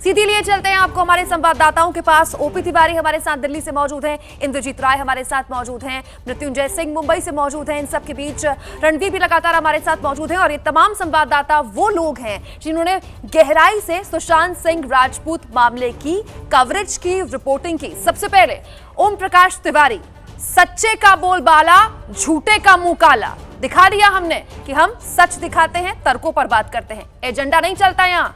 सीधी लिए चलते हैं आपको हमारे संवाददाताओं के पास। ओपी तिवारी हमारे साथ दिल्ली से मौजूद हैं, इंद्रजीत राय हमारे साथ मौजूद हैं, मृत्युंजय सिंह मुंबई से मौजूद हैं। इन सब के बीच रणवीर भी लगातार हमारे साथ मौजूद हैं और ये तमाम संवाददाता वो लोग हैं जिन्होंने गहराई से सुशांत सिंह राजपूत मामले की कवरेज की, रिपोर्टिंग की। सबसे पहले ओम प्रकाश तिवारी, सच्चे का बोलबाला, झूठे का मुंह काला। दिखा दिया हमने कि हम सच दिखाते हैं, तर्कों पर बात करते हैं, एजेंडा नहीं चलता यहां।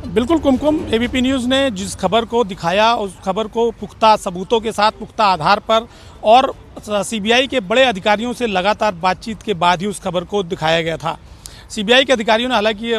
बिल्कुल कुमकुम, एबीपी न्यूज़ ने जिस खबर को दिखाया उस खबर को पुख्ता सबूतों के साथ, पुख्ता आधार पर और सीबीआई के बड़े अधिकारियों से लगातार बातचीत के बाद ही उस खबर को दिखाया गया था। सीबीआई के अधिकारियों ने, हालांकि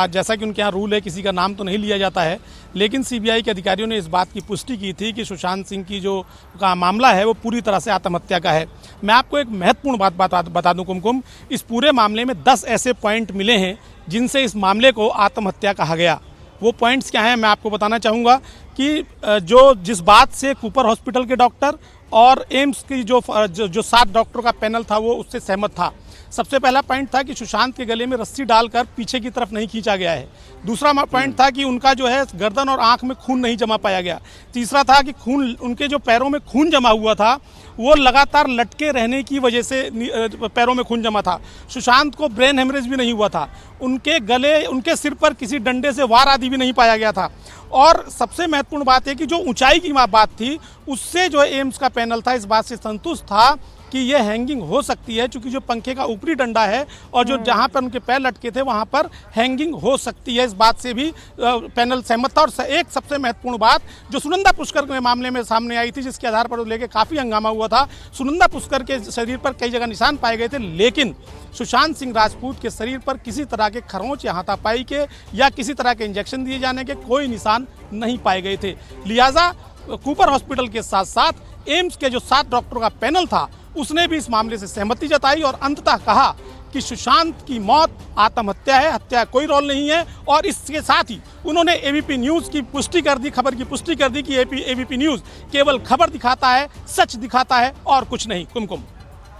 जैसा कि उनके यहाँ रूल है किसी का नाम तो नहीं लिया जाता है, लेकिन सीबीआई के अधिकारियों ने इस बात की पुष्टि की थी कि सुशांत सिंह की जो का मामला है वो पूरी तरह से आत्महत्या का है। मैं आपको एक महत्वपूर्ण बात बता दूं कुमकुम, इस पूरे मामले में 10 ऐसे पॉइंट मिले हैं जिनसे इस मामले को आत्महत्या कहा गया। वो पॉइंट्स क्या हैं मैं आपको बताना चाहूँगा कि जिस बात से कूपर हॉस्पिटल के डॉक्टर और एम्स की जो 7 डॉक्टरों का पैनल था वो उससे सहमत था। सबसे पहला पॉइंट था कि सुशांत के गले में रस्सी डालकर पीछे की तरफ नहीं खींचा गया है। दूसरा पॉइंट था कि उनका जो है गर्दन और आंख में खून नहीं जमा पाया गया। तीसरा था कि खून, उनके जो पैरों में खून जमा हुआ था वो लगातार लटके रहने की वजह से पैरों में खून जमा था। सुशांत को ब्रेन हेमरेज भी नहीं हुआ था। उनके गले, उनके सिर पर किसी डंडे से वार आदि भी नहीं पाया गया था। और सबसे महत्वपूर्ण बात है कि जो ऊंचाई की बात थी उससे जो एम्स का पैनल था इस बात से संतुष्ट था कि ये हैंगिंग हो सकती है, क्योंकि जो पंखे का ऊपरी डंडा है और जो जहां पर उनके पैर लटके थे वहां पर हैंगिंग हो सकती है, इस बात से भी पैनल सहमत था। और एक सबसे महत्वपूर्ण बात जो सुनंदा पुष्कर के मामले में सामने आई थी, जिसके आधार पर लेके काफ़ी हंगामा हुआ था। सुनंदा पुष्कर के शरीर पर कई जगह निशान पाए गए थे, लेकिन सुशांत सिंह राजपूत के शरीर पर किसी तरह के खरोंच या हाथापाई के या किसी तरह के इंजेक्शन दिए जाने के कोई निशान नहीं पाए गए थे। लिहाजा कूपर हॉस्पिटल के साथ साथ एम्स के जो 7 डॉक्टरों का पैनल था उसने भी इस मामले से सहमति जताई और अंततः कहा कि सुशांत की मौत आत्महत्या है, हत्या कोई रोल नहीं है। और इसके साथ ही उन्होंने एबीपी न्यूज़ की पुष्टि कर दी, खबर की पुष्टि कर दी कि एबीपी न्यूज़ केवल खबर दिखाता है, सच दिखाता है और कुछ नहीं। कुमकुम।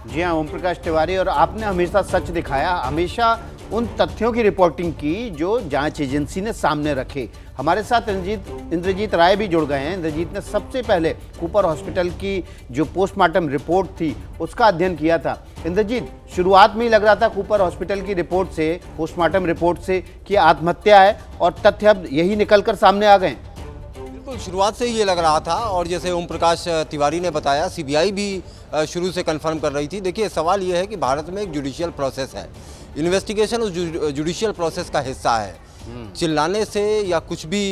जी हाँ ओम प्रकाश तिवारी, और आपने हमेशा सच दिखाया, हमेशा उन तथ्यों की रिपोर्टिंग की जो जांच एजेंसी ने सामने रखे। हमारे साथ इंद्रजीत राय भी जुड़ गए हैं। इंद्रजीत ने सबसे पहले कूपर हॉस्पिटल की जो पोस्टमार्टम रिपोर्ट थी उसका अध्ययन किया था। इंद्रजीत, शुरुआत में ही लग रहा था कूपर हॉस्पिटल की रिपोर्ट से, पोस्टमार्टम रिपोर्ट से, कि आत्महत्या है और तथ्य अब यही निकलकर सामने आ गए। बिल्कुल, शुरुआत से ही ये लग रहा था और जैसे ओम प्रकाश तिवारी ने बताया, सीबीआई भी शुरू से कंफर्म कर रही थी। देखिए, सवाल ये है कि भारत में एक जुडिशियल प्रोसेस है, इन्वेस्टिगेशन उस जुडिशियल प्रोसेस का हिस्सा है। चिल्लाने से या कुछ भी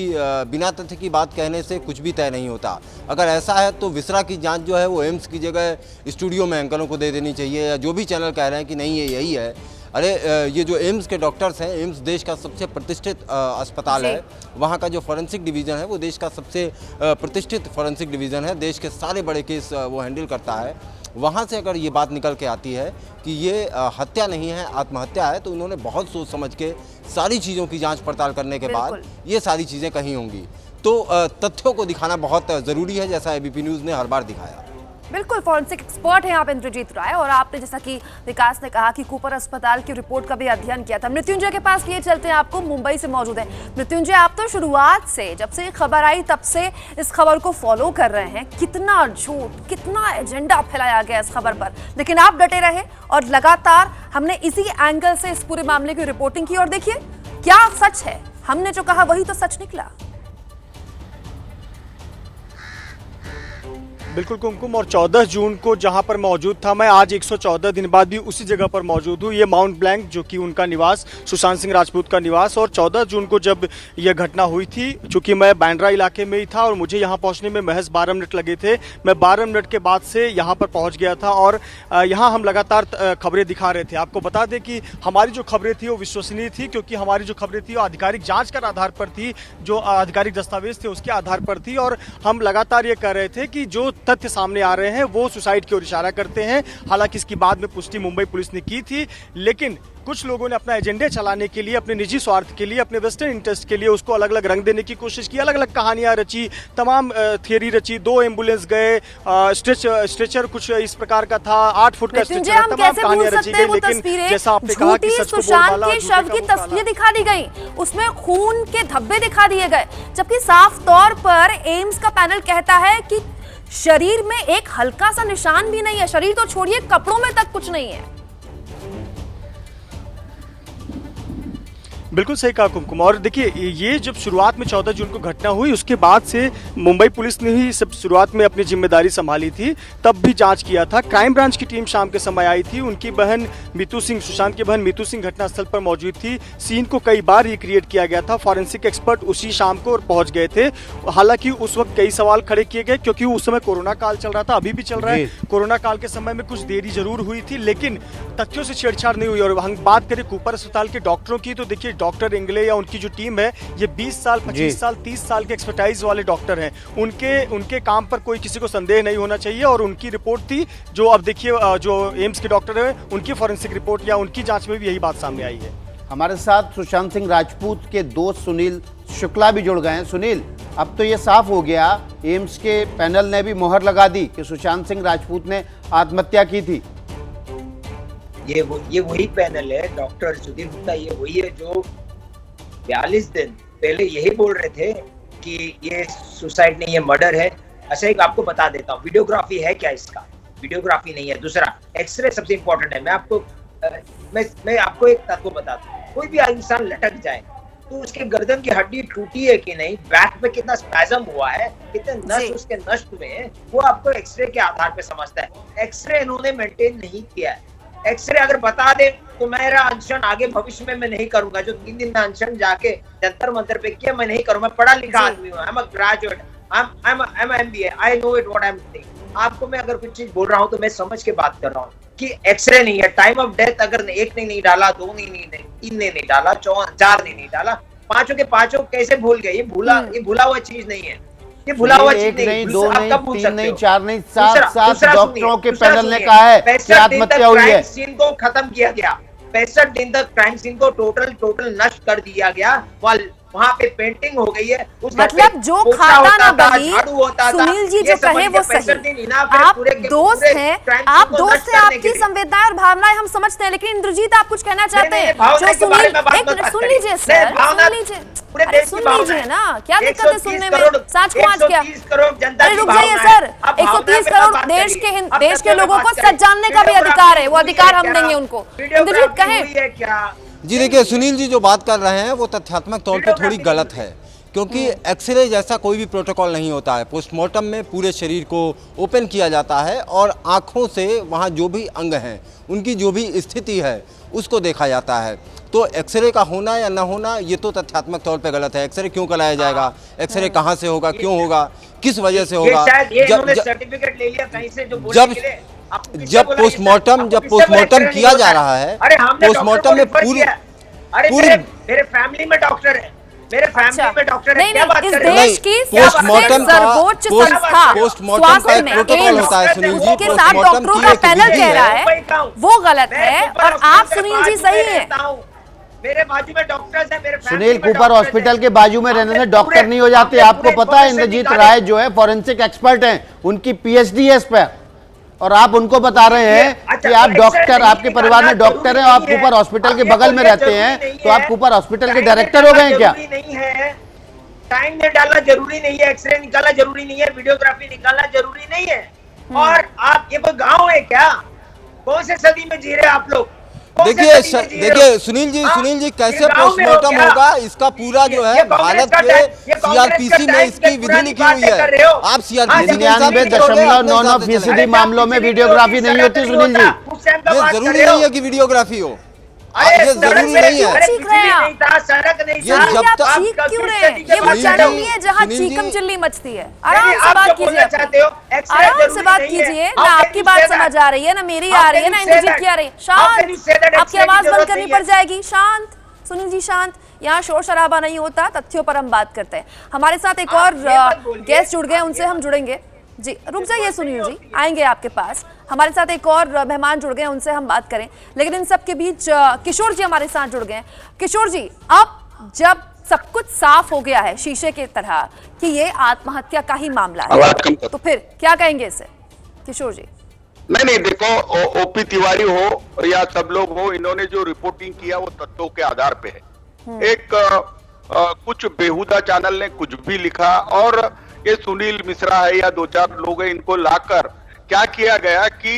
बिना तथ्य की बात कहने से कुछ भी तय नहीं होता। अगर ऐसा है तो विसरा की जांच जो है वो एम्स की जगह स्टूडियो में एंकरों को दे देनी चाहिए, या जो भी चैनल कह रहे हैं कि नहीं ये यही है। अरे ये जो एम्स के डॉक्टर्स हैं, एम्स देश का सबसे प्रतिष्ठित अस्पताल है, वहाँ का जो फॉरेंसिक डिवीज़न है वो देश का सबसे प्रतिष्ठित फॉरेंसिक डिवीज़न है, देश के सारे बड़े केस वो हैंडल करता है। वहाँ से अगर ये बात निकल के आती है कि ये हत्या नहीं है, आत्महत्या है, तो उन्होंने बहुत सोच समझ के सारी चीज़ों की जांच पड़ताल करने के बाद ये सारी चीज़ें कही होंगी। तो तथ्यों को दिखाना बहुत ज़रूरी है, जैसा एबीपी न्यूज़ ने हर बार दिखाया। बिल्कुल, फॉरेंसिक एक्सपर्ट हैं आप इंद्रजीत राय, और आपने जैसा कि विकास ने कहा कि कूपर अस्पताल की रिपोर्ट का भी अध्ययन किया था। मृत्युंजय के पास लिए चलते हैं आपको, मुंबई से मौजूद है। मृत्युंजय, आप तो शुरुआत से, जब से खबर आई तब से इस खबर को फॉलो कर रहे हैं। कितना झूठ, कितना एजेंडा फैलाया गया इस खबर पर, लेकिन आप डटे रहे और लगातार हमने इसी एंगल से इस पूरे मामले की रिपोर्टिंग की। और देखिए क्या सच है, हमने जो कहा वही तो सच निकला। बिल्कुल कुमकुम, और 14 जून को जहां पर मौजूद था मैं, आज 114 दिन बाद भी उसी जगह पर मौजूद हूं। ये माउंट ब्लैंक जो कि उनका निवास, सुशांत सिंह राजपूत का निवास। और 14 जून को जब यह घटना हुई थी, चूंकि मैं बांद्रा इलाके में ही था और मुझे यहां पहुंचने में महज 12 मिनट लगे थे, मैं 12 मिनट के बाद से यहां पर पहुंच गया था और यहां हम लगातार खबरें दिखा रहे थे। आपको बता दें कि हमारी जो खबरें थी वो विश्वसनीय थी, क्योंकि हमारी जो खबरें थी वो आधिकारिक जाँच के आधार पर थी, जो आधिकारिक दस्तावेज थे उसके आधार पर थी। और हम लगातार ये कह रहे थे कि जो तथ्य सामने आ रहे हैं वो सुसाइड की ओर इशारा करते हैं। हालांकि इसकी बाद में पुष्टि मुंबई पुलिस ने की थी, लेकिन कुछ लोगों ने अपना एजेंडे चलाने के लिए, अपने निजी स्वार्थ के लिए, अपने वेस्टर्न इंटरेस्ट के लिए उसको अलग अलग रंग देने की कोशिश की, अलग अलग कहानियां रची, तमाम थियरी रची। 2 एम्बुलेंस गए, स्ट्रेचर कुछ इस प्रकार का था, 8 फुट का स्ट्रेचर, हम तमाम कैसे कहानियां भूल रची सकते हैं गई। वो लेकिन तस्वीरें, जैसा आपने कहा कि सच को बोल सुशांत डाला, के झूठे शव का की मुंह काला। तस्वीरें दिखा दी गई, उसमें खून के धब्बे दिखा दिए गए, जबकि साफ तौर पर एम्स का पैनल कहता है कि शरीर में एक हल्का सा निशान भी नहीं है। शरीर तो छोड़िए, कपड़ों में तक कुछ नहीं है। बिल्कुल सही कहा कुमकुम। और देखिए, ये जब शुरुआत में 14 जून को घटना हुई, उसके बाद से मुंबई पुलिस ने ही सब शुरुआत में अपनी जिम्मेदारी संभाली थी, तब भी जांच किया था। क्राइम ब्रांच की टीम शाम के समय आई थी, उनकी बहन मीतू सिंह, सुशांत की बहन मीतू सिंह घटनास्थल पर मौजूद थी। सीन को कई बार रिक्रिएट किया गया था, फॉरेंसिक एक्सपर्ट उसी शाम को पहुंच गए थे। हालांकि उस वक्त कई सवाल खड़े किए गए, क्योंकि उस समय कोरोना काल चल रहा था, अभी भी चल रहा है। कोरोना काल के समय में कुछ देरी जरूर हुई थी, लेकिन तथ्यों से छेड़छाड़ नहीं हुई। और हम बात करें कूपर अस्पताल के डॉक्टरों की, तो देखिए डॉक्टर इंगले या उनकी जो टीम है, ये 20 साल, 25 साल, 30 साल के एक्सपर्टाइज वाले डॉक्टर हैं। उनके काम पर कोई किसी को संदेह नहीं होना चाहिए। और उनकी रिपोर्ट थी, जो अब देखिए जो एम्स के डॉक्टर है, उनकी फॉरेंसिक रिपोर्ट या उनकी जांच में भी यही बात सामने आई है। हमारे साथ सुशांत सिंह राजपूत के दोस्त सुनील शुक्ला भी जुड़ गए हैं। सुनील, अब तो ये साफ हो गया, एम्स के पैनल ने भी मोहर लगा दी कि सुशांत सिंह राजपूत ने आत्महत्या की थी। ये वही पैनल है, डॉक्टर सुधीर गुप्ता, ये वही है जो 42 दिन पहले यही बोल रहे थे कि ये सुसाइड नहीं, ये मर्डर है। अच्छा, एक आपको बता देता हूँ, वीडियोग्राफी है क्या इसका? वीडियोग्राफी नहीं है। दूसरा, एक्सरे सबसे इंपॉर्टेंट है। मैं आपको एक तत्व बताता हूँ। कोई भी इंसान लटक जाए तो उसके गर्दन की हड्डी टूटी है कि नहीं, बैक पे कितना स्पैज़म हुआ है, कितने नस उसके नष्ट हुए हैं, वो आपको एक्सरे के आधार पे समझता है। एक्सरे इन्होंने मेंटेन नहीं किया है। एक्सरे अगर बता दे तो मेरा अनशन आगे भविष्य में मैं नहीं करूंगा। जो 3 दिन में अनशन जाके जंतर मंतर पे किया, मैं नहीं करूंगा। मैं पढ़ा लिखा आदमी हूँ, I am a graduate, I am MBA, I know it what I am doing. आपको मैं अगर कुछ चीज बोल रहा हूँ तो मैं समझ के बात कर रहा हूँ कि एक्सरे नहीं है। टाइम ऑफ डेथ अगर 1 ने नहीं डाला, 2 ने नहीं, 3 ने नहीं डाला, 4 ने नहीं डाला, 5 के 5 कैसे भूल गए? ये भूला हुआ चीज नहीं है। ये भुला हुआ चीज नहीं, 2 नहीं, 3 नहीं, 4 नहीं, 7 डॉक्टरों के पैनल ने कहा है कि आत्महत्या हुई है। सीन को खत्म किया गया, 65 दिन तक क्राइम सीन को टोटल नष्ट कर दिया गया। वहाँ पे पेंटिंग हो गई है। मतलब जो खाता ना बही, सुनील जी जो कहे वो सही। आप दोस्त हैं, आपकी संवेदनाएं और भावनाएं हम समझते हैं, लेकिन इंद्रजीत आप कुछ कहना चाहते हैं? जो सुनील, एक सुन लीजिए सर, सुन लीजिए ना, क्या दिक्कत है सुनने में? सांच को आज क्या? अरे रुक जाइए सर, 130 करोड़ देश के लोगों को सच जानने का भी अधिकार है, वो अधिकार हम देंगे उनको। इंद्रजीत कहें। जी देखिए, सुनील जी जो बात कर रहे हैं वो तथ्यात्मक तौर पे थोड़ी गलत है, क्योंकि एक्सरे जैसा कोई भी प्रोटोकॉल नहीं होता है। पोस्टमार्टम में पूरे शरीर को ओपन किया जाता है और आँखों से वहाँ जो भी अंग हैं, उनकी जो भी स्थिति है, उसको देखा जाता है। तो एक्सरे का होना या ना होना ये तो तथ्यात्मक तौर पे गलत है। एक्सरे क्यों कराया जाएगा? एक्सरे कहाँ से होगा, क्यों होगा, किस वजह से होगा? जब पोस्टमार्टम किया जा रहा है, पोस्टमार्टम में पूरी मेरे फैमिली में डॉक्टर है, मेरे फैमिली में डॉक्टर है। क्या बात कर रहे हैं? देश की पोस्टमार्टम सर्वोच्च संस्था पोस्टमार्टम का एक प्रोटोकॉल होता है सुनील जी। के साथ डॉक्टरों का पैनल कह रहा है वो गलत है, और आप सुनील जी सही है। मेरे बाजू में डॉक्टर्स हैं, मेरे सुनील कूपर हॉस्पिटल के बाजू में रहने से डॉक्टर नहीं हो जाते। आपको पता है इंद्रजीत राय जो है फॉरेंसिक एक्सपर्ट हैं, उनकी PhD है इस पर, और आप उनको बता रहे हैं कि आप डॉक्टर, आपके परिवार में डॉक्टर हैं, आप कूपर हॉस्पिटल के बगल में रहते हैं, तो आप कूपर हॉस्पिटल के डायरेक्टर हो गए क्या? नहीं है, टाइम में डालना जरूरी नहीं है, एक्सरे निकालना जरूरी नहीं है, वीडियोग्राफी निकालना जरूरी नहीं है। और आप, ये कोई गांव है क्या? कौन से सदी में जी रहे आप लोग? देखिए सुनील जी कैसे पोस्टमार्टम होगा, इसका पूरा जो है भारत के CRPC में इसकी विधि लिखी हुई है। आप CRPC 99.99% मामलों में वीडियोग्राफी नहीं होती सुनील जी। ये जरूरी नहीं है कि वीडियोग्राफी हो, ये जरूरी नहीं है। ये जब तक चीख क्यों रहे हैं? ये वो चैनल नहीं है जहाँ चीकम चिल्ली मचती है। आराम से बात कीजिए, आराम से बात कीजिए ना। आपकी बात समझ आ रही है ना, मेरी आ रही है ना, इंद्रजीत की आ रही है। शांत, आपकी आवाज बंद करनी पड़ जाएगी। शांत सुनील जी, शांत। यहाँ शोर शराबा नहीं होता, तथ्यों पर हम बात करते हैं। हमारे साथ एक और गेस्ट जुड़ गए, उनसे हम जुड़ेंगे। जी रुक जाइए सुनील जी, आएंगे आपके पास। हमारे साथ एक और मेहमान जुड़ गए हैं, उनसे हम बात करें, लेकिन इन सब के बीच किशोर जी हमारे साथ जुड़ गए हैं। किशोर जी, अब जब सब कुछ साफ हो गया है शीशे की तरह कि ये आत्महत्या का ही मामला है, तो फिर क्या कहेंगे इसे? किशोर जी। नहीं देखो, ओपी तिवारी हो या सब लोग हो, इन्होंने जो रिपोर्टिंग किया वो तथ्यों के आधार पे है। एक कुछ बेहुदा चैनल ने कुछ भी लिखा और ये सुनील मिश्रा है या 2-4 लोग हैं, इनको लाकर क्या किया गया कि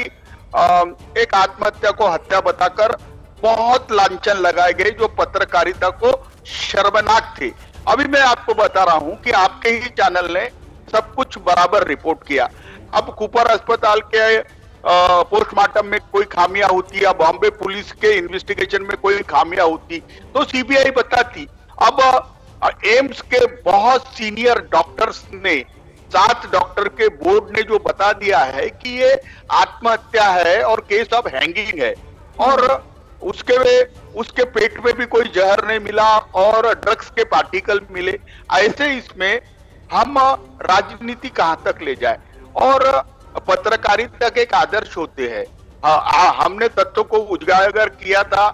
एक आत्महत्या को हत्या बताकर बहुत लांछन लगाए गए जो पत्रकारिता को शर्मनाक थे। अभी मैं आपको बता रहा हूं कि आपके ही चैनल ने सब कुछ बराबर रिपोर्ट किया। अब कूपर अस्पताल के पोस्टमार्टम में कोई खामियां होती या बॉम्बे पुलिस के इन्वेस्टिगेशन में कोई खामियां होती तो सीबीआई बताती। अब एम्स के बहुत सीनियर डॉक्टर्स ने, 7 डॉक्टर के बोर्ड ने जो बता दिया है कि ये आत्महत्या है और केस अब हैंगिंग है, और उसके पेट में भी कोई जहर नहीं मिला और ड्रग्स के पार्टिकल मिले। ऐसे इसमें हम राजनीति कहां तक ले जाए, और पत्रकारिता के एक आदर्श होते हैं। हमने तथ्यों को उजागर किया था,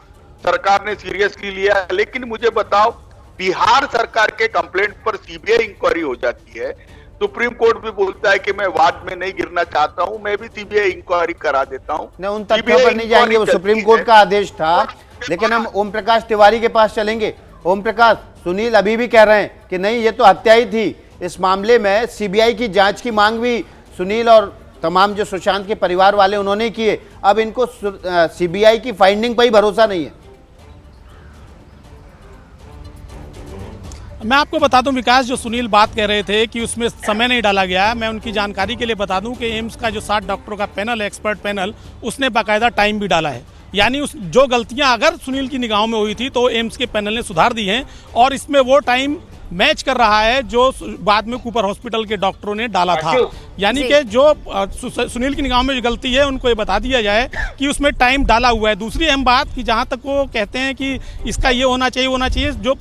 सरकार ने सीरियसली लिया, लेकिन मुझे बताओ बिहार सरकार के कंप्लेंट पर सीबीआई इंक्वायरी हो जाती है, सुप्रीम कोर्ट भी बोलता है कि मैं वाद में नहीं गिरना चाहता हूं, मैं भी सीबीआई इंक्वायरी करा देता हूं। नहीं, उन तथ्यों पर नहीं जाएंगे, वो सुप्रीम कोर्ट का आदेश था, लेकिन हम ओम प्रकाश तिवारी के पास चलेंगे। ओम प्रकाश, सुनील अभी भी कह रहे हैं कि नहीं ये तो हत्या ही थी। इस मामले में सीबीआई की जांच की मांग भी सुनील और तमाम जो सुशांत के परिवार वाले उन्होंने किए। अब इनको सीबीआई की फाइंडिंग पर ही भरोसा नहीं है। मैं आपको बता दूं विकास, जो सुनील बात कह रहे थे कि उसमें समय नहीं डाला गया, मैं उनकी जानकारी के लिए बता दूं कि एम्स का जो 7 डॉक्टरों का पैनल है, एक्सपर्ट पैनल, उसने बाकायदा टाइम भी डाला है। यानी उस जो गलतियां अगर सुनील की निगाहों में हुई थी तो एम्स के पैनल ने सुधार दी हैं, और इसमें वो टाइम मैच कर रहा है जो बाद में कूपर हॉस्पिटल के डॉक्टरों ने डाला था। यानी कि जो सुनील की निगाहों में जो गलती है उनको ये बता दिया जाए कि उसमें टाइम डाला हुआ है। दूसरी अहम बात कि जहां तक वो कहते हैं कि इसका ये होना चाहिए, जो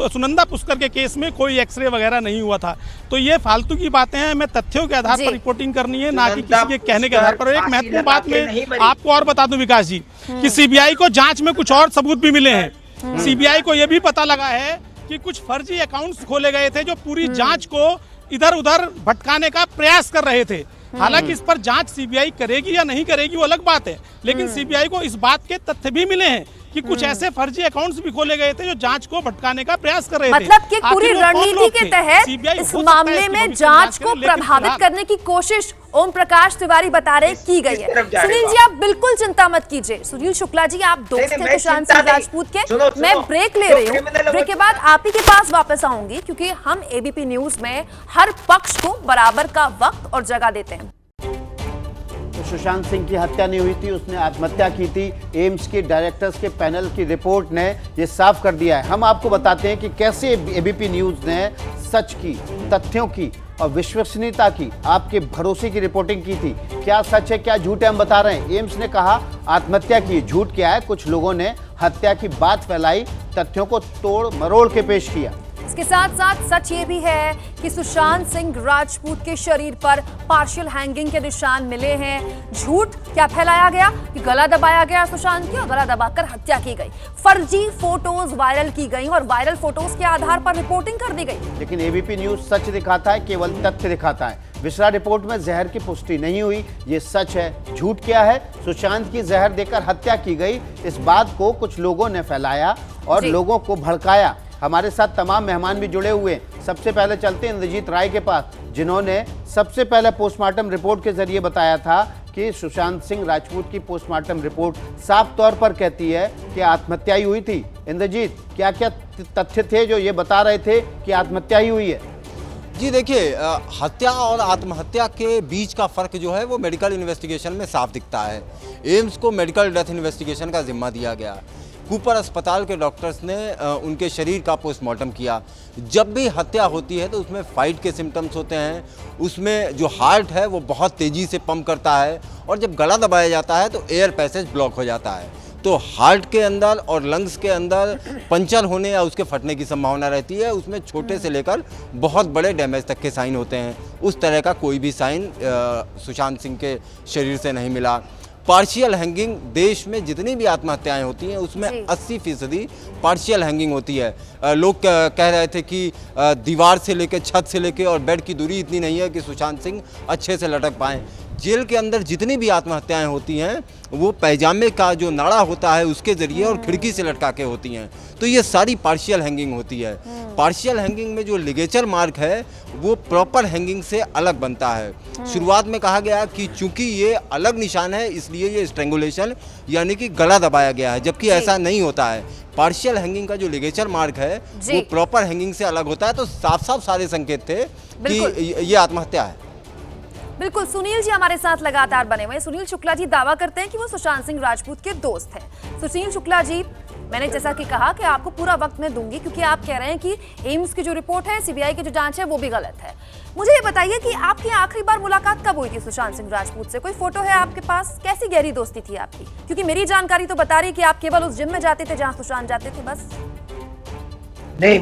सुनंदा पुष्कर के केस में कोई एक्सरे वगैरह नहीं हुआ था, तो ये फालतू की बातें हैं। हमें तथ्यों के आधार पर रिपोर्टिंग करनी है, ना कि किसी के कहने के आधार पर। एक महत्वपूर्ण बात में आपको और बता दूं विकास जी कि सीबीआई को जांच में कुछ और सबूत भी मिले हैं। सीबीआई को यह भी पता लगा है कि कुछ फर्जी अकाउंट्स खोले गए थे जो पूरी जांच को इधर उधर भटकाने का प्रयास कर रहे थे। हालांकि इस पर जांच सीबीआई करेगी या नहीं करेगी वो अलग बात है, लेकिन सीबीआई को इस बात के तथ्य भी मिले हैं कि कुछ ऐसे फर्जी अकाउंट्स भी खोले गए थे जो जांच को भटकाने का प्रयास कर रहे थे। मतलब कि पूरी रणनीति के तहत इस मामले में जांच को प्रभावित करने की कोशिश ओम प्रकाश तिवारी बता रहे की गई है। सुनील जी, आप बिल्कुल चिंता मत कीजिए। सुनील शुक्ला जी, आप दोस्त हैं सुशांत सिंह राजपूत के। मैं ब्रेक ले रही हूँ, ब्रेक के बाद आप ही के पास वापस आऊंगी, क्योंकि हम एबीपी न्यूज में हर पक्ष को बराबर का वक्त और जगह देते हैं। सुशांत सिंह की हत्या नहीं हुई थी, उसने आत्महत्या की थी। एम्स के डायरेक्टर्स के पैनल की रिपोर्ट ने ये साफ कर दिया है। हम आपको बताते हैं कि कैसे एबीपी न्यूज ने सच की, तथ्यों की और विश्वसनीयता की, आपके भरोसे की रिपोर्टिंग की थी। क्या सच है क्या झूठ है हम बता रहे हैं। एम्स ने कहा आत्महत्या की, झूठ क्या है, कुछ लोगों ने हत्या की बात फैलाई, तथ्यों को तोड़ मरोड़ के पेश किया। इसके साथ साथ सच ये भी है कि सुशांत सिंह राजपूत के शरीर पर पार्शियल हैंगिंग के निशान मिले हैं। झूठ क्या फैलाया गया कि गला दबाया गया सुशांत की और गला दबाकर हत्या की गई। फर्जी फोटोज वायरल की गई और वायरल फोटोज के आधार पर रिपोर्टिंग कर दी गई। लेकिन एबीपी न्यूज सच दिखाता है, केवल तथ्य दिखाता है। विश्रा रिपोर्ट में जहर की पुष्टि नहीं हुई, ये सच है। झूठ क्या है, सुशांत की जहर देकर हत्या की गई, इस बात को कुछ लोगों ने फैलाया और लोगों को भड़काया। हमारे साथ तमाम मेहमान भी जुड़े हुए हैं। सबसे पहले चलते हैं इंद्रजीत राय के पास, जिन्होंने सबसे पहले पोस्टमार्टम रिपोर्ट के जरिए बताया था कि सुशांत सिंह राजपूत की पोस्टमार्टम रिपोर्ट साफ तौर पर कहती है कि आत्महत्या ही हुई थी। इंद्रजीत, क्या क्या तथ्य थे जो ये बता रहे थे कि आत्महत्या ही हुई है? जी देखिए, हत्या और आत्महत्या के बीच का फ़र्क जो है वो मेडिकल इन्वेस्टिगेशन में साफ दिखता है। एम्स को मेडिकल डेथ इन्वेस्टिगेशन का जिम्मा दिया गया। कूपर अस्पताल के डॉक्टर्स ने उनके शरीर का पोस्टमार्टम किया। जब भी हत्या होती है तो उसमें फाइट के सिम्टम्स होते हैं, उसमें जो हार्ट है वो बहुत तेज़ी से पंप करता है, और जब गला दबाया जाता है तो एयर पैसेज ब्लॉक हो जाता है। तो हार्ट के अंदर और लंग्स के अंदर पंचर होने या उसके फटने की संभावना रहती है। उसमें छोटे से लेकर बहुत बड़े डैमेज तक के साइन होते हैं। उस तरह का कोई भी साइन सुशांत सिंह के शरीर से नहीं मिला। पार्शियल हैंगिंग, देश में जितनी भी आत्महत्याएं होती हैं उसमें 80% पार्शियल हैंगिंग होती है। लोग कह रहे थे कि दीवार से लेकर, छत से लेकर और बेड की दूरी इतनी नहीं है कि सुशांत सिंह अच्छे से लटक पाएँ। जेल के अंदर जितनी भी आत्महत्याएं होती हैं वो पैजामे का जो नाड़ा होता है उसके ज़रिए और खिड़की से लटका के होती हैं। तो ये सारी पार्शियल हैंगिंग होती है। पार्शियल हैंगिंग में जो लिगेचर मार्क है वो प्रॉपर हैंगिंग से अलग बनता है। शुरुआत में कहा गया कि चूंकि ये अलग निशान है इसलिए ये स्ट्रेंगुलेशन यानी कि गला दबाया गया है, जबकि ऐसा नहीं होता है। पार्शियल हैंगिंग का जो लिगेचर मार्क है वो प्रॉपर हैंगिंग से अलग होता है। तो साफ साफ सारे संकेत थे कि ये आत्महत्या है। बिल्कुल। सुनील जी हमारे साथ लगातार बने हुए हैं। सुनील शुक्ला जी दावा करते हैं कि वो सुशांत सिंह राजपूत के दोस्त हैं। सुनील शुक्ला जी, मैंने जैसा कि कहा कि आपको पूरा वक्त मैं दूंगी क्योंकि आप कह रहे हैं कि एम्स की जो रिपोर्ट है, सीबीआई की जो जांच है वो भी गलत है। मुझे ये बताइए कि आपकी आखिरी बार मुलाकात कब हुई थी सुशांत सिंह राजपूत से? कोई फोटो है आपके पास? कैसी गहरी दोस्ती थी आपकी? क्योंकि मेरी जानकारी तो बता रही कि आप केवल उस जिम में जाते थे जहाँ सुशांत जाते थे, बस। नहीं,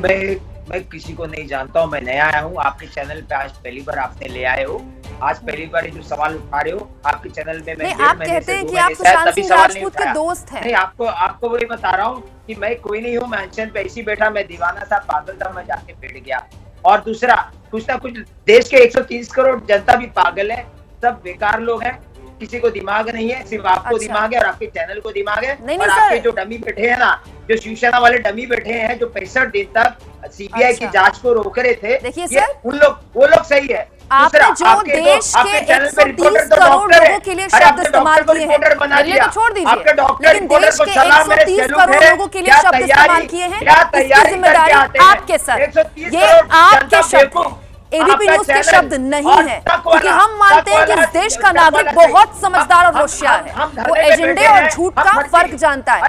मैं किसी को नहीं जानता हूँ। मैं नया आया हूँ आपके चैनल पे, आज पहली बार आपने ले आए हो। आज पहली बार जो सवाल उठा रहे हो आपके चैनल में। नहीं, आप कहते हैं कि आप सुशांत सिंह राजपूत के दोस्त हैं। नहीं, आपको वही बता रहा हूँ कि मैं कोई नहीं हूँ। मैं पे ऐसे ही बैठा, मैं दीवाना था, पागल था, मैं जाके बैठ गया। और दूसरा, कुछ ना कुछ देश के 130 करोड़ जनता भी पागल है, सब बेकार लोग हैं, किसी को दिमाग नहीं है, सिर्फ आपको दिमाग है और आपके चैनल को दिमाग है। और आपके जो डमी बैठे हैं ना, जो शिवसेना वाले डमी बैठे हैं, जो 65 दिन तक सीबीआई की जांच को रोक रहे थे, देखिए सर, वो लोग सही है। आपने जो देश के 130 करोड़ लोगों के लिए शब्द इस्तेमाल किए हैं, चलिए तो छोड़ दीजिए, लेकिन देश के 130 करोड़ लोगों के लिए शब्द इस्तेमाल किए हैं, इसकी जिम्मेदारी आपके सर। ये आपके शब्द, एबीपी न्यूज के शब्द नहीं है, क्योंकि हम मानते हैं कि इस देश का नागरिक बहुत समझदार और होशियार है। वो एजेंडे और झूठ का फर्क जानता है।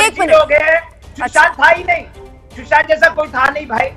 एक मिनट। सुशांत था ही नहीं, सुशांत जैसा कोई था नहीं भाई।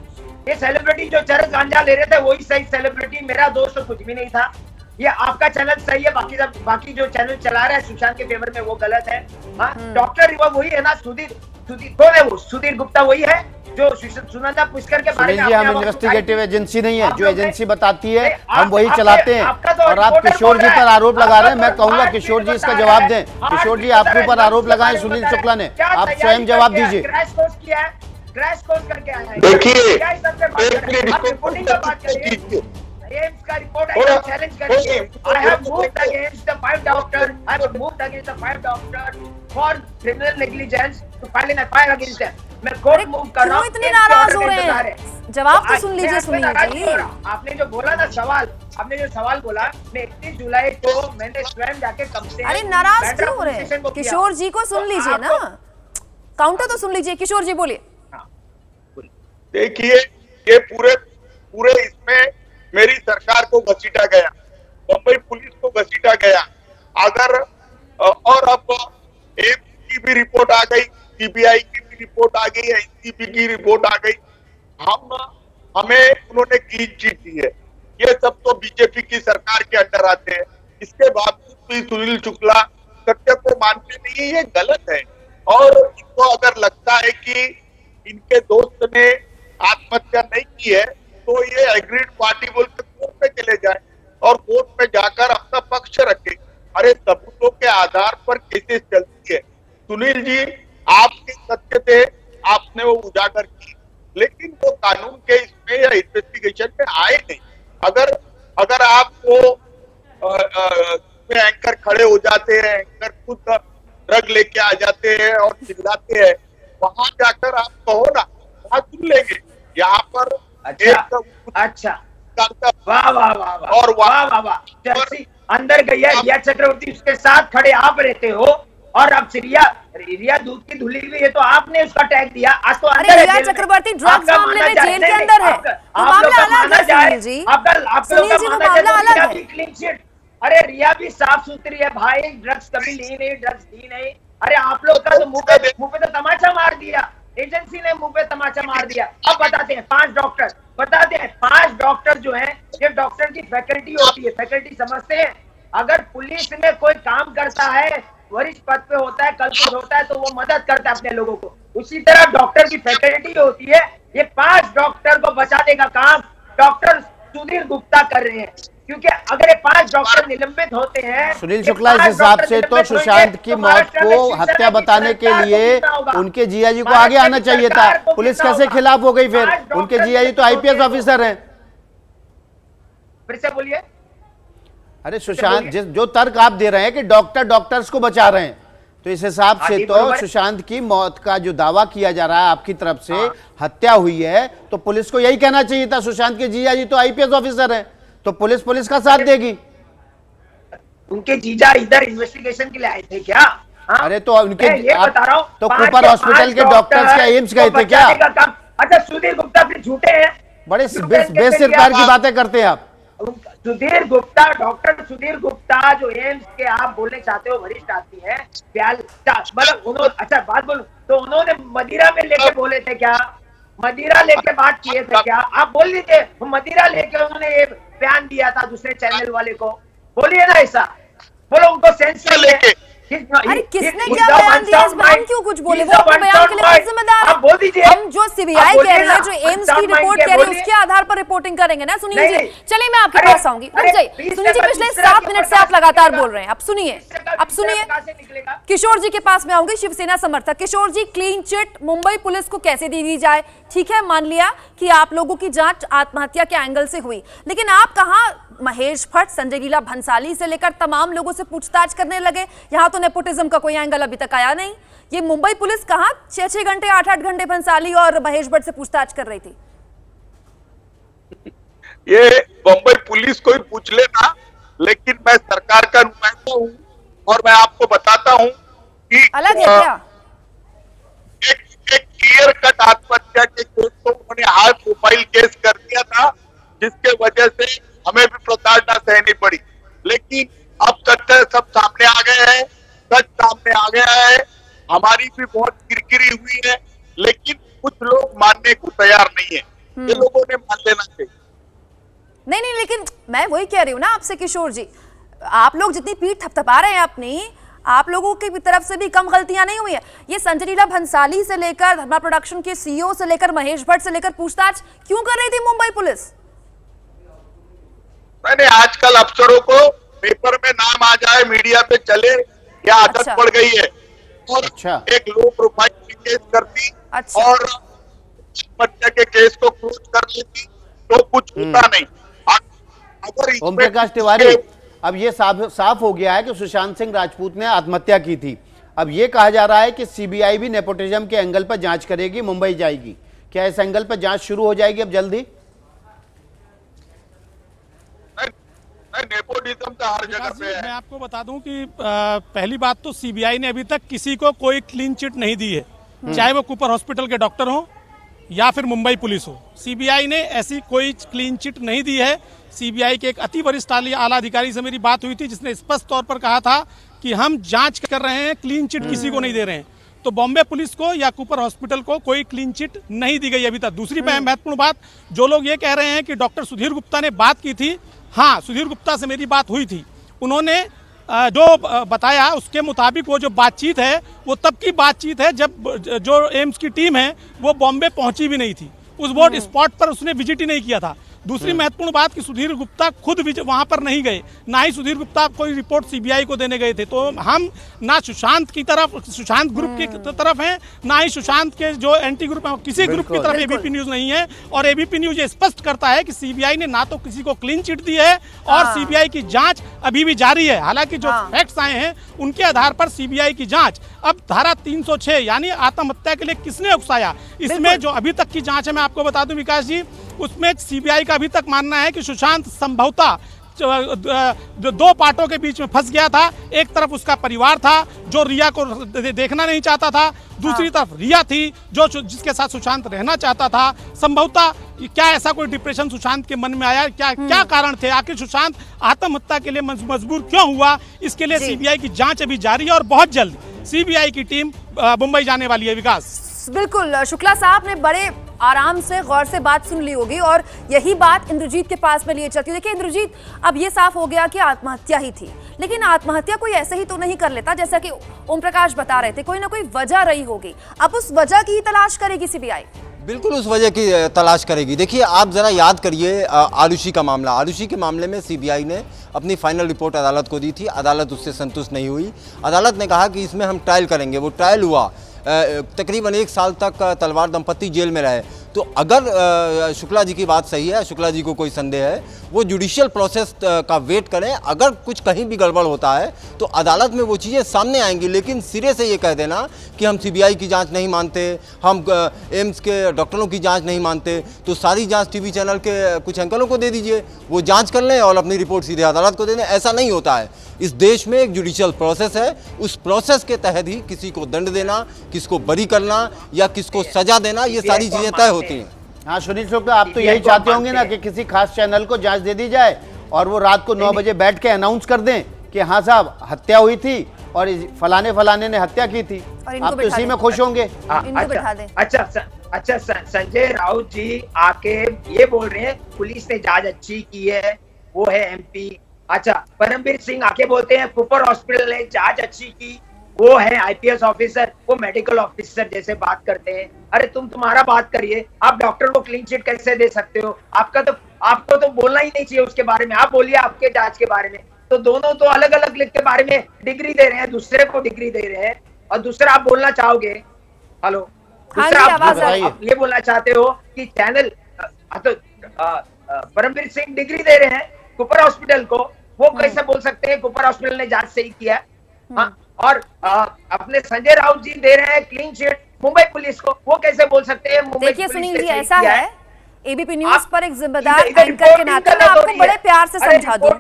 ये सेलिब्रिटी जो चरस गांजा ले रहे थे वही सही सेलिब्रिटी, मेरा दोस्त तो कुछ भी नहीं था। ये आपका चैनल सही है, बाकी जो चैनल चला रहा है सुशांत के फेवर में वो गलत है। हाँ, डॉक्टर वही है ना, सुधीर कौन है वो? सुधीर गुप्ता वही है जो सुनंदा पुष्कर के बारे में। हम इन्वेस्टिगेटिव एजेंसी नहीं है, जो एजेंसी बताती है हम वही चलाते हैं। और आप किशोर जी पर आरोप लगा रहे हैं। मैं कहूंगा किशोर जी इसका जवाब दें। किशोर जी आपके ऊपर आरोप लगाए सुनील शुक्ला ने, आप स्वयं जवाब दीजिए। क्रैश कोर्स किया है, क्रैश कोर्स करके आया है। देखिए, रिपोर्टिंग का बात करिए। एम्स का रिपोर्ट आई चैलेंज करिए। I have moved against the 5 doctor, I have moved against the 5 doctor for criminal negligence to file an FIR against them. मैं कोर्ट मूव कर रहा हूं। इतने नाराज हो रहे हैं, जवाब तो सुन लीजिए सुनील जी। आपने जो बोला ना सवाल, आपने जो सवाल बोला, मैं 31 जुलाई को मैंने स्वयं जाके कंप्लेंट। अरे नाराज क्यों हो रहे हैं? किशोर जी को सुन लीजिए ना, काउंटर तो सुन लीजिए। किशोर जी बोलिए। देखिए, ये पूरे इसमें मेरी सरकार को घसीटा गया, मुंबई पुलिस को घसीटा गया। अगर और अब एम्स की भी रिपोर्ट आ गई, सीबीआई की भी रिपोर्ट आ गई, एनसीबी की रिपोर्ट आ गई, हमें उन्होंने क्लीन चिट दी है। ये सब तो बीजेपी की सरकार के अंडर आते हैं। इसके बावजूद भी सुनील शुक्ला सत्य को मानते नहीं है, ये गलत है। और इनको अगर लगता है कि इनके दोस्त ने आत्महत्या नहीं की है तो ये एग्रीड पार्टी बोलकर कोर्ट में चले जाए और कोर्ट में जाकर अपना पक्ष रखे। अरे सबूतों के आधार पर केसेस चलती है। सुनील जी, आपके सत्य थे, आपने वो उजागर की, लेकिन वो कानून के इसमें या इन्वेस्टिगेशन में आए नहीं। अगर आपको एंकर खड़े हो जाते हैं, एंकर खुद ड्रग लेके आ जाते हैं और चिल्लाते हैं, वहां जाकर आप कहो ना, वहां सुन लेंगे। यहाँ पर अच्छा वाह वाह वाह वाह और वाह अंदर गई है रिया चक्रवर्ती, उसके साथ खड़े आप रहते हो। और अब रिया दूध की धुली हुई है तो आपने उसका टैग दिया। आज तो अंदर रिया चक्रवर्ती ड्रग्स मामले में जेल के अंदर है, तो मामला अलग है सुनील जी। सुनील जी, वो मामला अलग है। Clean chit. अरे रिया भी साफ सुथरी है भाई, ड्रग्स कभी ली नहीं, ड्रग्स दी नहीं। अरे आप लोग का तो मुंह पे तो तमाचा मार दिया, एजेंसी ने मुंह पे तमाचा मार दिया। अब बताते हैं 5 डॉक्टर जो हैं, ये डॉक्टर की फैकल्टी होती है, फैकल्टी समझते हैं। अगर पुलिस में कोई काम करता है वरिष्ठ पद पे होता है, कल कुछ होता है तो वो मदद करता है अपने लोगों को। उसी तरह डॉक्टर की फैकल्टी होती है। ये 5 डॉक्टर को बचाने का काम डॉक्टर सुधीर गुप्ता कर रहे हैं, क्योंकि अगर ये 5 डॉक्टर निलंबित होते हैं, सुनील शुक्ला, इस हिसाब से तो सुशांत की मौत को हत्या बताने के लिए उनके जीआजी को आगे आना चाहिए था। पुलिस कैसे खिलाफ हो गई फिर? उनके जीआजी तो आईपीएस ऑफिसर हैं। फिर से बोलिए। अरे सुशांत, जो तर्क आप दे रहे हैं कि डॉक्टर डॉक्टर्स को बचा रहे हैं, तो इस हिसाब से तो सुशांत की मौत का जो दावा किया जा रहा है आपकी तरफ से, हत्या हुई है, तो पुलिस को यही कहना चाहिए था। सुशांत के जीजाजी तो आईपीएस ऑफिसर हैं, तो पुलिस का साथ देगी। उनके जीजा इधर इन्वेस्टिगेशन के लिए आए थे क्या? अरे तो उनके ये बता रहा हूँ, तो कूपर हॉस्पिटल के डॉक्टर्स क्या एम्स गए थे क्या? अच्छा, सुधीर गुप्ता फिर झूठे हैं? बड़े बेसिरकार की बातें करते हैं आप। सुधीर गुप्ता, डॉक्टर सुधीर गुप्ता जो एम्स के आप बोलने चाहते हो वरिष्ठ आदमी है, मतलब उन्होंने, अच्छा बात बोलूं तो उन्होंने मदिरा में लेके बोले थे क्या? मदिरा लेके बात किए थे क्या? आप बोल लीजिए, मदिरा लेके उन्होंने ये बयान दिया था दूसरे चैनल वाले को, बोलिए ना ऐसा, बोलो उनको सेंस लेके। अरे किसने क्या बयान दिया? इस बयान क्यों कुछ बोले? वो अपने बयान के लिए खुद जिम्मेदार है। बोल दीजिए। हम जो सीबीआई कह रहे हैं, जो एम्स की रिपोर्ट कह रहे हैं, उसके आधार पर रिपोर्टिंग करेंगे ना सुनील जी। चलिए मैं आपके पास आऊंगी। रुक जाइए सुनील जी, पिछले 7 मिनट से आप लगातार बोल रहे हैं। अब सुनिए किशोर जी के पास में आऊंगी, शिवसेना समर्थक। किशोर जी, क्लीन चिट मुंबई पुलिस को कैसे दे दी जाए? ठीक है, मान लिया कि आप लोगों की जांच आत्महत्या के एंगल से हुई, लेकिन आप कहां महेश भट्ट, संजय लीला भंसाली से लेकर तमाम लोगों से पूछताछ करने लगे? यहां तो नेपोटिज्म का कोई एंगल अभी तक आया नहीं। ये मुंबई पुलिस कहां 6-6 घंटे 8-8 घंटे भंसाली और महेश भट्ट से पूछताछ कर रही थी? ये मुंबई पुलिस को ही पूछ लेना, लेकिन मैं सरकार का नुमाइंदा हूँ और मैं आपको बताता हूँ कि अलग है क्या? एक क्लियर कट आत्महत्या के केस को उन्होंने हाई प्रोफाइल केस कर दिया था, जिसके वजह से हमें भी प्रताड़ना सहनी पड़ी। लेकिन अब तथ्य सब सामने आ गए हैं, सच सामने आ गया है। हमारी भी बहुत किरकिरी हुई है, लेकिन कुछ लोग मानने को तैयार नहीं है। ये लोगों ने मान लेना चाहिए। नहीं, लेकिन मैं वही कह रही हूँ ना आपसे किशोर जी, आप लोग जितनी पीठ थपथपा रहे हैं अपनी, आप लोगों की तरफ से भी कम गलतियां नहीं हुई है। ये संजय लीला भंसाली से लेकर धर्मा प्रोडक्शन के सीईओ से लेकर महेश भट्ट से लेकर पूछताछ क्यों कर रही थी मुंबई पुलिस? मैंने आजकल अफसरों को पेपर में नाम आ जाए, मीडिया पे चले, यह आदत पड़ गई है। और एक लो प्रोफाइल केस करती और हत्या के केस को क्लोज कर लेती तो कुछ होता नहीं। अगर ओम प्रकाश तिवारी, अब ये साफ हो गया है कि सुशांत सिंह राजपूत ने आत्महत्या की थी। अब ये कहा जा रहा है कि सीबीआई भी नेपोटिज्म के एंगल पर जांच करेगी, मुंबई जाएगी। क्या इस एंगल पर जांच शुरू हो जाएगी अब जल्दी? नेपोटिज्म तो हर जगह पे है। मैं आपको बता दूं कि पहली बात तो सीबीआई ने अभी तक किसी को कोई क्लीन चिट नहीं दी है, चाहे वो कूपर हॉस्पिटल के डॉक्टर हो या फिर मुंबई पुलिस हो। सीबीआई ने ऐसी कोई क्लीन चिट नहीं दी है। सीबीआई के एक अति वरिष्ठ आला अधिकारी से मेरी बात हुई थी, जिसने स्पष्ट तौर पर कहा था कि हम जांच कर रहे हैं, क्लीन चिट किसी को नहीं दे रहे हैं। तो बॉम्बे पुलिस को या कूपर हॉस्पिटल को कोई क्लीन चिट नहीं दी गई अभी तक। दूसरी महत्वपूर्ण बात, जो लोग ये कह रहे हैं कि डॉक्टर सुधीर गुप्ता ने बात की थी, हाँ, सुधीर गुप्ता से मेरी बात हुई थी। उन्होंने जो बताया उसके मुताबिक वो जो बातचीत है वो तब की बातचीत है जब जो एम्स की टीम है वो बॉम्बे पहुंची भी नहीं थी। उस बोर्ड स्पॉट पर उसने विजिट ही नहीं किया था। दूसरी महत्वपूर्ण बात कि सुधीर गुप्ता खुद वहां पर नहीं गए, ना ही सुधीर गुप्ता कोई रिपोर्ट सीबीआई को देने गए थे। तो हम ना सुशांत की तरफ, सुशांत ग्रुप की तरफ हैं, ना ही सुशांत के जो एंटी ग्रुप है किसी ग्रुप की तरफ एबीपी न्यूज नहीं है। और एबीपी न्यूज ये स्पष्ट करता है कि सीबीआई ने ना तो किसी को क्लीन चिट दी है और सीबीआई की जांच अभी भी जारी है। हालांकि जो फैक्ट्स आए हैं उनके आधार पर सीबीआई की जांच अब धारा 306 यानी आत्महत्या के लिए किसने उकसाया, इसमें जो अभी तक की जांच है, मैं आपको बता दूं विकास जी, उसमें सीबीआई का अभी तक मानना है कि सुशांत संभवतः 2 पार्टों के बीच में फंस गया था। एक तरफ उसका परिवार था जो रिया को देखना नहीं चाहता था, दूसरी तरफ रिया थी जो जिसके साथ सुशांत रहना चाहता था। संभवतः क्या ऐसा कोई डिप्रेशन सुशांत के मन में आया? क्या कारण थे? आखिर सुशांत आत्महत्या के लिए मजबूर क्यों हुआ? इसके लिए सीबीआई की जांच अभी जारी है और बहुत जल्द सीबीआई की टीम मुंबई जाने वाली है। विकास, बिल्कुल, शुक्ला साहब ने बड़े आराम से गौर से बात सुन ली होगी और यही बात इंद्रजीत के पास में लिए चलती है। देखिए इंद्रजीत, अब ये साफ हो गया कि आत्महत्या ही थी, लेकिन आत्महत्या कोई ऐसे ही तो नहीं कर लेता, जैसा कि ओम प्रकाश बता रहे थे, कोई ना कोई वजह रही होगी। अब उस वजह की ही तलाश करेगी सीबीआई। बिल्कुल उस वजह की तलाश करेगी। देखिए आप ज़रा याद करिए आरुषि का मामला। आरुषि के मामले में सीबीआई ने अपनी फाइनल रिपोर्ट अदालत को दी थी, अदालत उससे संतुष्ट नहीं हुई। अदालत ने कहा कि इसमें हम ट्रायल करेंगे। वो ट्रायल हुआ, तकरीबन 1 साल तक तलवार दंपति जेल में रहे। तो अगर शुक्ला जी की बात सही है, शुक्ला जी को कोई संदेह है, वो जुडिशियल प्रोसेस का वेट करें। अगर कुछ कहीं भी गड़बड़ होता है तो अदालत में वो चीज़ें सामने आएंगी। लेकिन सिरे से ये कह देना कि हम सीबीआई की जांच नहीं मानते, हम एम्स के डॉक्टरों की जांच नहीं मानते, तो सारी जांच टीवी चैनल के कुछ एंकरों को दे दीजिए, वो जांच कर लें और अपनी रिपोर्ट सीधे अदालत को दे दें। ऐसा नहीं होता है। इस देश में एक जुडिशियल प्रोसेस है, उस प्रोसेस के तहत ही किसी को दंड देना, किसको बरी करना या किसको सजा देना, ये सारी चीज़ें तय होती हैं। हाँ सुनील शुक्ला, आप तो यही चाहते होंगे ना कि किसी खास चैनल को जांच दे दी जाए और वो रात को 9 बजे बैठ के अनाउंस कर दें कि हाँ साहब हत्या हुई थी और फलाने फलाने ने हत्या की थी। आप तो इसी में खुश होंगे। अच्छा, संजय राउत जी आके ये बोल रहे हैं पुलिस ने जांच अच्छी की है, वो है एमपी। अच्छा, परमवीर सिंह आके बोलते हैं कुपर हॉस्पिटल ने जांच अच्छी की, वो है आईपीएस ऑफिसर, वो मेडिकल ऑफिसर जैसे बात करते हैं। अरे तुम्हारा बात करिए, आप डॉक्टर को क्लीन चिट कैसे दे सकते हो? आपको तो बोलना ही नहीं चाहिए उसके बारे में। आप बोलिए आपके जांच के बारे में। तो दोनों तो अलग अलग लिख के बारे में डिग्री दे रहे हैं, दूसरे को डिग्री दे रहे हैं। और दूसरा आप बोलना चाहोगे, हेलो, दूसरा आप ये बोलना चाहते हो कि चैनल परमवीर सिंह डिग्री दे रहे हैं कुपर हॉस्पिटल को, वो कैसे बोल सकते हैं कुपर हॉस्पिटल ने जांच सही किया है? हाँ, और अपने संजय राउत जी दे रहे हैं क्लीन चिट मुंबई पुलिस को, वो कैसे बोल सकते हैं? देखिए सुनील जी, ऐसा है एबीपी न्यूज पर एक जिम्मेदार एंकर के नाते मैं आपको बड़े प्यार से समझा दूं,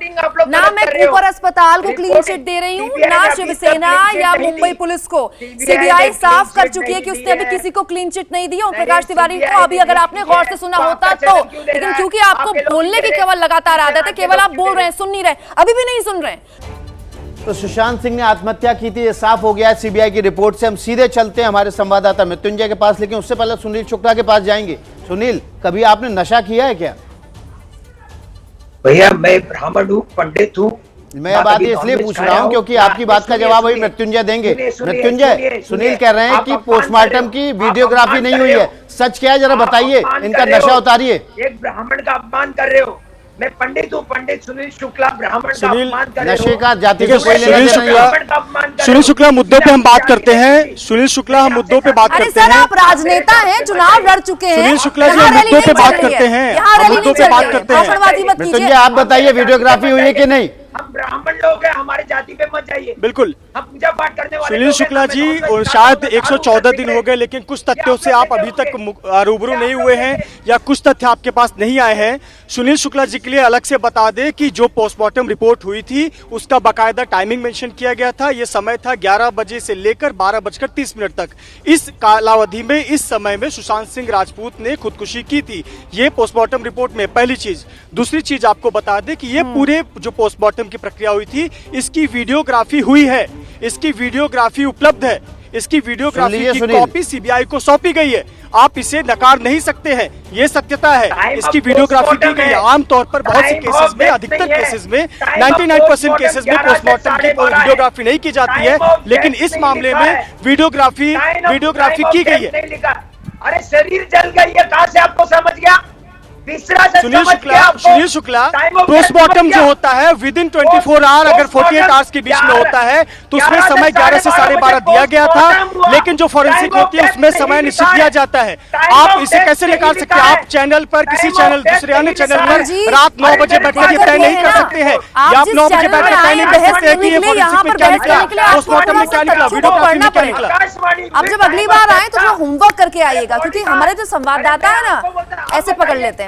ना मैं कुपर अस्पताल को क्लीन चिट दे रही हूँ, ना शिवसेना या मुंबई पुलिस को। सीबीआई साफ कर चुकी है कि उसने अभी किसी को क्लीन चिट नहीं दी ओम प्रकाश तिवारी को। अभी अगर आपने गौर से सुना होता तो, लेकिन क्योंकि आपको बोलने की केवल लगातार आदत है, केवल आप बोल रहे हैं, सुन नहीं रहे, अभी भी नहीं सुन रहे। तो सुशांत सिंह ने आत्महत्या की थी, ये साफ हो गया है सीबीआई की रिपोर्ट से। हम सीधे चलते हैं हमारे संवाददाता मृत्युंजय के पास, लेकिन उससे पहले सुनील शुक्ला के पास जाएंगे। सुनील, कभी आपने नशा किया है क्या? भैया मैं ब्राह्मण हूँ, पंडित हूँ। मैं बात इसलिए पूछ रहा हूँ क्योंकि आपकी बात का जवाब अभी मृत्युंजय देंगे। मृत्युंजय, सुनील कह रहे हैं कि पोस्टमार्टम की वीडियोग्राफी नहीं हुई है, सच क्या है जरा बताइए, इनका नशा उतारिए। एक ब्राह्मण का अपमान कर रहे हो। मैं पंडित हूँ, पंडित सुनील शुक्ला ब्राह्मण का अपमान कर रहे हो। नशे का जाति से कोई लेना देना नहीं है। सुनील शुक्ला, मुद्दों पे हम बात करते हैं। सुनील शुक्ला, हम मुद्दों पे बात करते हैं। अरे सर, आप राजनेता हैं, चुनाव लड़ चुके हैं। सुनील शुक्ला जी, हम मुद्दों पे बात करते हैं, मुद्दों पे बात करते हैं। मृत्युंजय, आप बताइए वीडियोग्राफी हुई है कि नहीं? हम ब्राह्मण लोग हैं, हमारे जाति पे मत जाइए। बिल्कुल, हम पूजा पाठ करने वाले। सुनील शुक्ला जी, और शायद 114 दिन हो गए, लेकिन कुछ तथ्यों से आप अभी तक रूबरू नहीं हुए हैं या कुछ तथ्य आपके पास नहीं आए हैं। सुनील शुक्ला जी के लिए अलग से बता दें कि जो पोस्टमार्टम रिपोर्ट हुई थी उसका बाकायदा टाइमिंग मेंशन किया गया था। ये समय था 11 बजे से लेकर 12:30 तक। इस कालावधि में, इस समय में सुशांत सिंह राजपूत ने खुदकुशी की थी। ये पोस्टमार्टम रिपोर्ट में पहली चीज। दूसरी चीज आपको बता दें कि ये पूरे जो पोस्टमार्टम की प्रक्रिया हुई थी, इसकी वीडियोग्राफी हुई है, इसकी वीडियोग्राफी उपलब्ध है, इसकी वीडियोग्राफी की कॉपी सीबीआई को सौंपी गई है। आप इसे नकार नहीं सकते हैं, ये सत्यता है। इसकी वीडियोग्राफी की गई है। आमतौर पर बहुत से केसेस में, अधिकतर केसेस में, 99% केसेस में पोस्टमार्टम की वीडियोग्राफी नहीं की जाती है, लेकिन इस मामले में वीडियोग्राफी की गई है। अरे शरीर जल गई है, कहां से आपको समझ गया? सुनील शुक्ला, पोस्टमार्टम जो होता है विद इन 24 आवर, अगर 48 आवर्स के बीच में होता है तो उसमें समय 11 से 12:30 दिया गया था, लेकिन जो फॉरेंसिक होती है उसमें समय निश्चित दिया जाता है। आप इसे कैसे निकाल सकते हैं? आप चैनल पर, किसी चैनल, दूसरे अन्य चैनल पर रात 9 बजे बैठकर ये तय नहीं कर सकते हैं, या आप 9 बजे बैठकर तय नहीं कर सकते हैं कि ये फॉरेंसिक में क्या निकला, पोस्टमार्टम में क्या निकला, वीडियोग्राफी में क्या निकला। अब जब अगली बार आए तो होमवर्क करके आइएगा, क्योंकि हमारे जो संवाददाता है ना, ऐसे पकड़ लेते हैं।